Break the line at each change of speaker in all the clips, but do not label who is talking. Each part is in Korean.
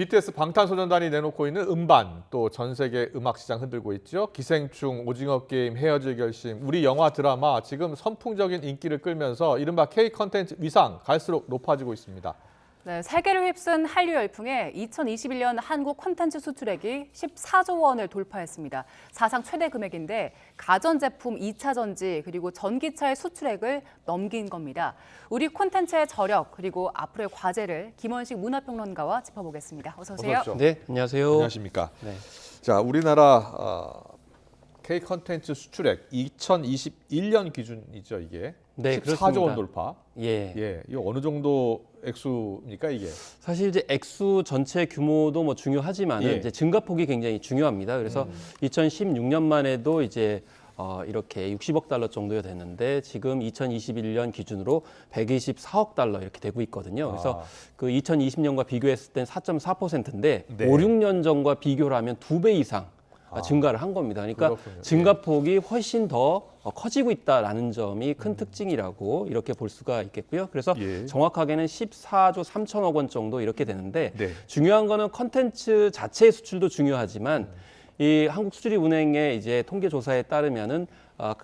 BTS 방탄소년단이 내놓고 있는 음반, 또 전 세계 음악 시장 흔들고 있죠. 기생충, 오징어 게임, 헤어질 결심, 우리 영화 드라마 지금 선풍적인 인기를 끌면서 이른바 K 컨텐츠 위상 갈수록 높아지고 있습니다.
네, 세계를 휩쓴 한류 열풍에 2021년 한국 콘텐츠 수출액이 14조 원을 돌파했습니다. 사상 최대 금액인데 가전제품 2차 전지 그리고 전기차의 수출액을 넘긴 겁니다. 우리 콘텐츠의 저력 그리고 앞으로의 과제를 김원식 문화평론가와 짚어보겠습니다. 어서 오세요.
어서 오십시오.
네, 안녕하세요.
안녕하십니까.
네.
자, 우리나라 K 컨텐츠 수출액 2021년 기준이죠, 이게.
네,
14조 원
그렇습니다.
돌파.
예.
예, 이거 어느 정도 액수입니까, 이게?
사실 이제 액수 전체 규모도 뭐 중요하지만
예.
이제 증가폭이 굉장히 중요합니다. 그래서 2016년만 해도 이제 이렇게 60억 달러 정도가 됐는데 지금 2021년 기준으로 124억 달러 이렇게 되고 있거든요. 그래서 그 2020년과 비교했을 땐 4.4%인데
네.
5, 6년 전과 비교를 하면 2배 이상 증가를 한 겁니다. 그러니까
그렇군요.
증가폭이 훨씬 더 커지고 있다라는 점이 큰 특징이라고 이렇게 볼 수가 있겠고요. 그래서
예.
정확하게는 14조 3천억 원 정도 이렇게 되는데
네.
중요한 거는 컨텐츠 자체의 수출도 중요하지만 이 한국수출입은행의 이제 통계 조사에 따르면은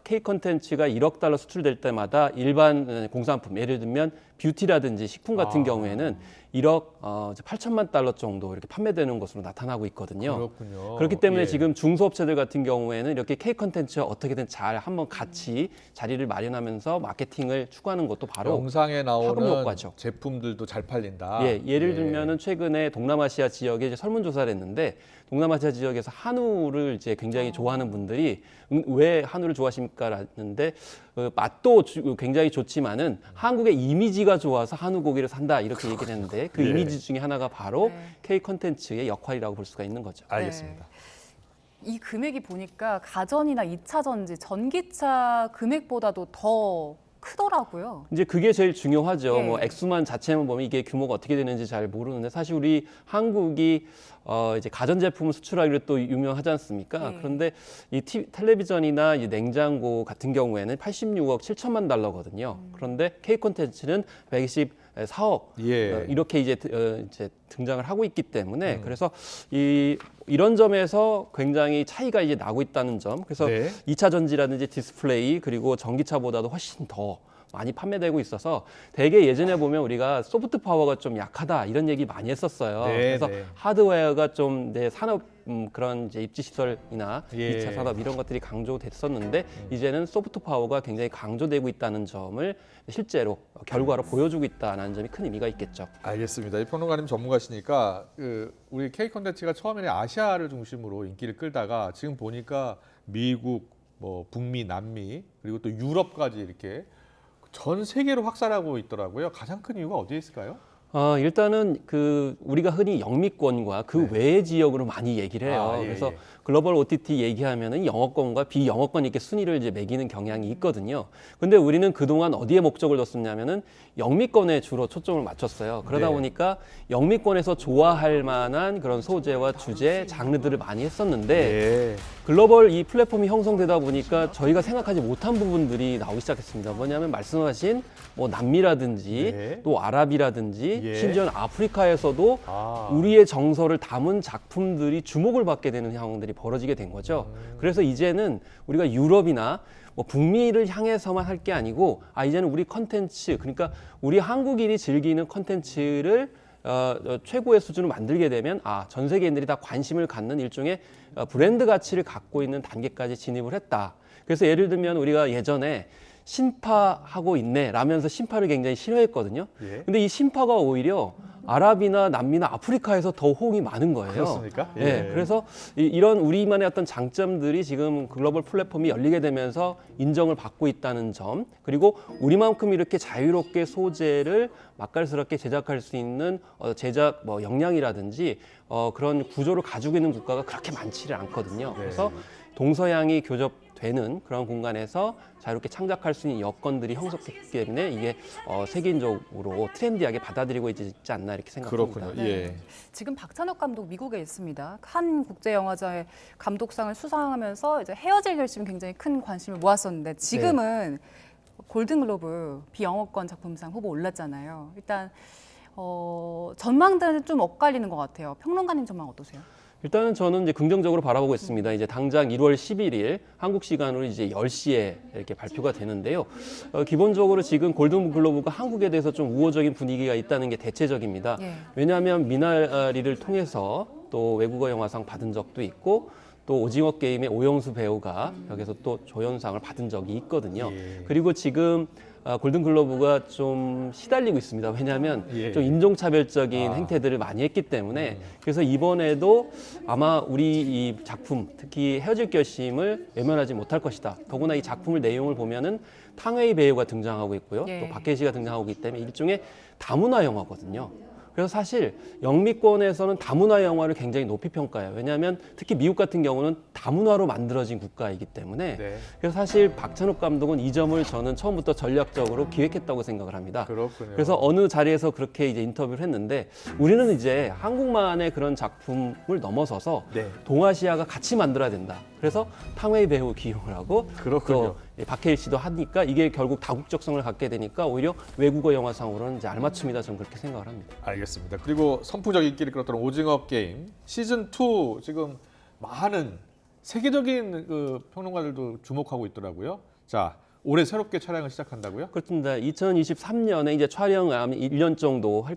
K 컨텐츠가 1억 달러 수출될 때마다 일반 공산품 예를 들면 뷰티라든지 식품 같은 경우에는 1억 8천만 달러 정도 이렇게 판매되는 것으로 나타나고 있거든요.
그렇군요.
그렇기 때문에
예.
지금 중소업체들 같은 경우에는 이렇게 K 컨텐츠와 어떻게든 잘 한번 같이 자리를 마련하면서 마케팅을 추구하는 것도 바로
영상에
파급
나오는
효과죠.
제품들도 잘 팔린다.
예, 예를 들면은 최근에 동남아시아 지역에 이제 설문조사를 했는데 동남아시아 지역에서 한우를 이제 굉장히 좋아하는 분들이 왜 한우를 좋아하십니까라는데 맛도 굉장히 좋지만은 한국의 이미지가 좋아서 한우 고기를 산다 이렇게 얘기를 했는데 그
예.
이미지 중에 하나가 바로
네.
K 컨텐츠의 역할이라고 볼 수가 있는 거죠.
알겠습니다.
이 금액이 보니까 가전이나 2차 전지, 전기차 금액보다도 더 크더라고요.
이제 그게 제일 중요하죠.
예.
뭐 액수만 자체만 보면 이게 규모가 어떻게 되는지 잘 모르는데 사실 우리 한국이 이제 가전제품을 수출하기로 또 유명하지 않습니까?
예.
그런데 이 텔레비전이나 이 냉장고 같은 경우에는 86억 7천만 달러거든요. 그런데 K 콘텐츠는 124억
예.
이렇게 이제 등장을 하고 있기 때문에 그래서 이런 점에서 굉장히 차이가 이제 나고 있다는 점. 그래서
네.
2차 전지라든지 디스플레이 그리고 전기차보다도 훨씬 더 많이 판매되고 있어서 대개 예전에 보면 우리가 소프트 파워가 좀 약하다 이런 얘기 많이 했었어요.
네,
그래서
네.
하드웨어가 좀 내 산업 그런 이제 입지 시설이나
예.
2차 산업 이런 것들이 강조됐었는데 이제는 소프트 파워가 굉장히 강조되고 있다는 점을 실제로 결과로 보여주고 있다는 점이 큰 의미가 있겠죠.
알겠습니다. 이 평론가님 전문가시니까 우리 K 컨텐츠가 처음에는 아시아를 중심으로 인기를 끌다가 지금 보니까 미국, 뭐 북미, 남미 그리고 또 유럽까지 이렇게 전 세계로 확산하고 있더라고요. 가장 큰 이유가 어디에 있을까요?
일단은 우리가 흔히 영미권과 그 외의 지역으로 많이 얘기를 해요.
예,
그래서
예.
글로벌 OTT 얘기하면은 영어권과 비영어권 이렇게 순위를 이제 매기는 경향이 있거든요. 근데 우리는 그동안 어디에 목적을 뒀었냐면은 영미권에 주로 초점을 맞췄어요. 그러다
네.
보니까 영미권에서 좋아할 만한 그런 소재와 주제, 장르들을 많이 했었는데
예.
글로벌 이 플랫폼이 형성되다 보니까 저희가 생각하지 못한 부분들이 나오기 시작했습니다. 뭐냐면 말씀하신 뭐 남미라든지
네.
또 아랍이라든지
예.
심지어는 아프리카에서도
아.
우리의 정서를 담은 작품들이 주목을 받게 되는 상황들이 벌어지게 된 거죠. 그래서 이제는 우리가 유럽이나 뭐 북미를 향해서만 할 게 아니고 이제는 우리 컨텐츠 그러니까 우리 한국인이 즐기는 컨텐츠를 최고의 수준을 만들게 되면 전 세계인들이 다 관심을 갖는 일종의 브랜드 가치를 갖고 있는 단계까지 진입을 했다. 그래서 예를 들면 우리가 예전에 신파하고 있네 라면서 신파를 굉장히 싫어했거든요.
예.
근데 이 신파가 오히려 아랍이나 남미나 아프리카에서 더 호응이 많은 거예요.
그렇습니까?
예. 그래서 이런 우리만의 어떤 장점들이 지금 글로벌 플랫폼이 열리게 되면서 인정을 받고 있다는 점, 그리고 우리만큼 이렇게 자유롭게 소재를 맛깔스럽게 제작할 수 있는 제작 역량이라든지 그런 구조를 가지고 있는 국가가 그렇게 많지를 않거든요. 그래서 동서양이 교접되는 그런 공간에서 자유롭게 창작할 수 있는 여건들이 형성됐기 때문에 이게 세계적으로 트렌디하게 받아들이고 있지 않나 이렇게 생각합니다.
그렇군요.
네.
예.
지금 박찬욱 감독 미국에 있습니다. 칸 국제영화제의 감독상을 수상하면서 이제 헤어질 결심 굉장히 큰 관심을 모았었는데 지금은 골든글로브 비영어권 작품상 후보 올랐잖아요. 일단 전망들은 좀 엇갈리는 것 같아요. 평론가님 전망 어떠세요?
일단은 저는 이제 긍정적으로 바라보고 있습니다. 이제 당장 1월 11일 한국 시간으로 이제 10시에 이렇게 발표가 되는데요. 기본적으로 지금 골든글로브가 한국에 대해서 좀 우호적인 분위기가 있다는 게 대체적입니다.
예.
왜냐하면 미나리를 통해서 또 외국어 영화상 받은 적도 있고 또 오징어 게임의 오영수 배우가 여기서 또 조연상을 받은 적이 있거든요.
예.
그리고 지금 골든글로브가 좀 시달리고 있습니다. 왜냐하면
예.
좀 인종차별적인 행태들을 많이 했기 때문에 그래서 이번에도 아마 우리 이 작품 특히 헤어질 결심을 외면하지 못할 것이다. 더구나 이 작품을 내용을 보면은 탕웨이 배우가 등장하고 있고요.
예.
또 박해시가 등장하고 있기 때문에 일종의 다문화 영화거든요. 그래서 사실 영미권에서는 다문화 영화를 굉장히 높이 평가해요. 왜냐하면 특히 미국 같은 경우는 다문화로 만들어진 국가이기 때문에
네.
그래서 사실 박찬욱 감독은 이 점을 저는 처음부터 전략적으로 기획했다고 생각을 합니다.
그렇군요.
그래서 어느 자리에서 그렇게 이제 인터뷰를 했는데 우리는 이제 한국만의 그런 작품을 넘어서서
네.
동아시아가 같이 만들어야 된다. 그래서 탕웨이 배우 기용을 하고
그렇군요.
또 박해일 씨도 하니까 이게 결국 다국적성을 갖게 되니까 오히려 외국어 영화상으로는 이제 알맞춤이다 저는 그렇게 생각을 합니다.
알겠습니다. 그리고 선풍적 인기를 끌었던 오징어 게임 시즌 2 지금 많은 세계적인 그 평론가들도 주목하고 있더라고요. 자, 올해 새롭게 촬영을 시작한다고요?
그렇습니다. 2023년에 이제 촬영 1년 정도 할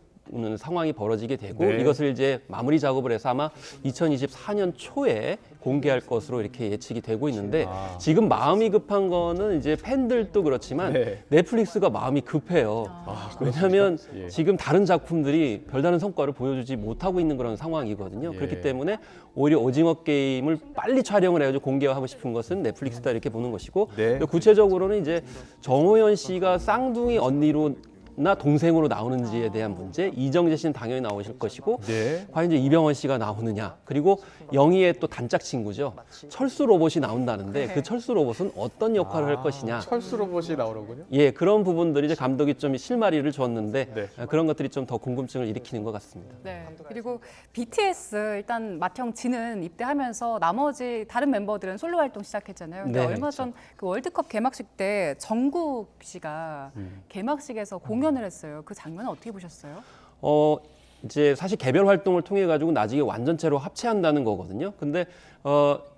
상황이 벌어지게 되고
네.
이것을 이제 마무리 작업을 해서 아마 2024년 초에 공개할 것으로 이렇게 예측이 되고 있는데 지금 마음이 급한 거는 이제 팬들도 그렇지만
네.
넷플릭스가 마음이 급해요. 왜냐하면
예.
지금 다른 작품들이 별다른 성과를 보여주지 못하고 있는 그런 상황이거든요.
예.
그렇기 때문에 오히려 오징어 게임을 빨리 촬영을 해가지고 공개하고 싶은 것은 넷플릭스다 이렇게 보는 것이고
네.
구체적으로는 이제 정호연 씨가 쌍둥이 언니로 나 동생으로 나오는지에 대한 문제, 이정재 씨는 당연히 나오실 것이고
네.
과연 이제 이병헌 씨가 나오느냐, 그리고 영희의 또 단짝 친구죠. 철수 로봇이 나온다는데 그 철수 로봇은 어떤 역할을 할 것이냐.
철수 로봇이 나오는군요.
예, 그런 부분들이 이제 감독이 좀 실마리를 줬는데
네.
그런 것들이 좀 더 궁금증을 일으키는 것 같습니다.
네. 그리고 BTS 일단 맏형 진은 입대하면서 나머지 다른 멤버들은 솔로 활동 시작했잖아요. 근데
네,
얼마
그렇죠.
전 그 월드컵 개막식 때 정국 씨가 개막식에서 공연을 했어요. 그 장면은 어떻게 보셨어요?
이제 사실 개별 활동을 통해 가지고 나중에 완전체로 합체한다는 거거든요. 근데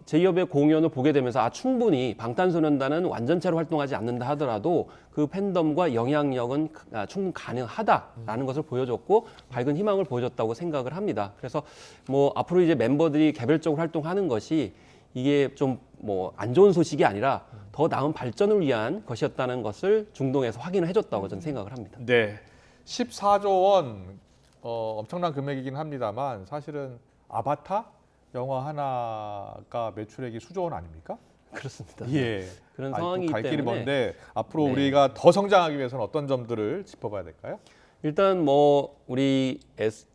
제이홉의 공연을 보게 되면서 충분히 방탄소년단은 완전체로 활동하지 않는다 하더라도 그 팬덤과 영향력은 충분히 가능하다라는 것을 보여줬고 밝은 희망을 보여줬다고 생각을 합니다. 그래서 뭐 앞으로 이제 멤버들이 개별적으로 활동하는 것이 이게 좀 뭐 안 좋은 소식이 아니라 더 나은 발전을 위한 것이었다는 것을 중동에서 확인을 해줬다고 저는 생각을 합니다.
네. 14조 원 엄청난 금액이긴 합니다만 사실은 아바타 영화 하나가 매출액이 수조 원 아닙니까?
그렇습니다.
예.
그런
아직도
상황이기
갈 길이
때문에
먼데 앞으로
네.
우리가 더 성장하기 위해서는 어떤 점들을 짚어봐야 될까요?
일단 뭐 우리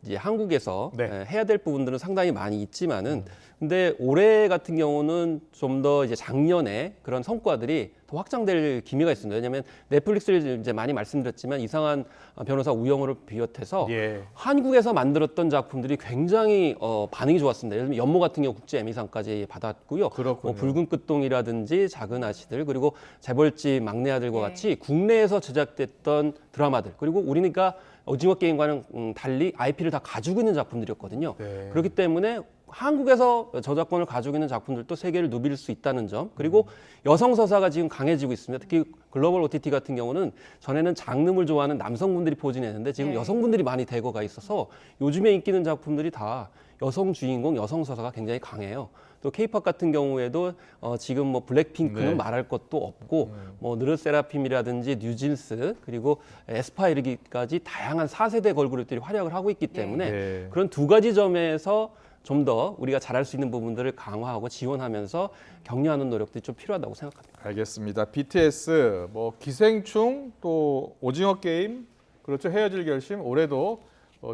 이제 한국에서
네.
해야 될 부분들은 상당히 많이 있지만은 근데 올해 같은 경우는 좀 더 이제 작년에 그런 성과들이 더 확장될 기미가 있습니다. 왜냐하면 넷플릭스를 이제 많이 말씀드렸지만 이상한 변호사 우영우를 비롯해서
예.
한국에서 만들었던 작품들이 굉장히 반응이 좋았습니다. 예를 들면 연모 같은 경우 국제 에미상까지 받았고요.
그렇군요.
뭐 붉은 끝동이라든지 작은 아씨들 그리고 재벌집 막내 아들과
네.
같이 국내에서 제작됐던 드라마들 그리고 우리니까 오징어 게임과는 달리 IP를 다 가지고 있는 작품들이었거든요.
네.
그렇기 때문에 한국에서 저작권을 가지고 있는 작품들도 세계를 누빌 수 있다는 점 그리고 여성 서사가 지금 강해지고 있습니다. 특히 글로벌 OTT 같은 경우는 전에는 장르물 좋아하는 남성분들이 포진했는데 지금
네.
여성분들이 많이 대거가 있어서 요즘에 인기 있는 작품들이 다 여성 주인공, 여성 서사가 굉장히 강해요. 또 K-팝 같은 경우에도 지금 뭐 블랙핑크는
네.
말할 것도 없고 뭐 느르세라핌이라든지 뉴진스 그리고 에스파 이르기까지 다양한 4세대 걸그룹들이 활약을 하고 있기 때문에
네.
그런 두 가지 점에서 좀 더 우리가 잘할 수 있는 부분들을 강화하고 지원하면서 격려하는 노력들이 좀 필요하다고 생각합니다.
알겠습니다. BTS, 뭐 기생충, 또 오징어 게임, 그렇죠. 헤어질 결심 올해도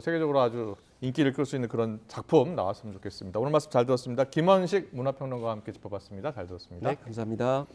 세계적으로 아주 인기를 끌 수 있는 그런 작품 나왔으면 좋겠습니다. 오늘 말씀 잘 들었습니다. 김원식 문화평론가와 함께 짚어봤습니다. 잘 들었습니다.
네, 감사합니다.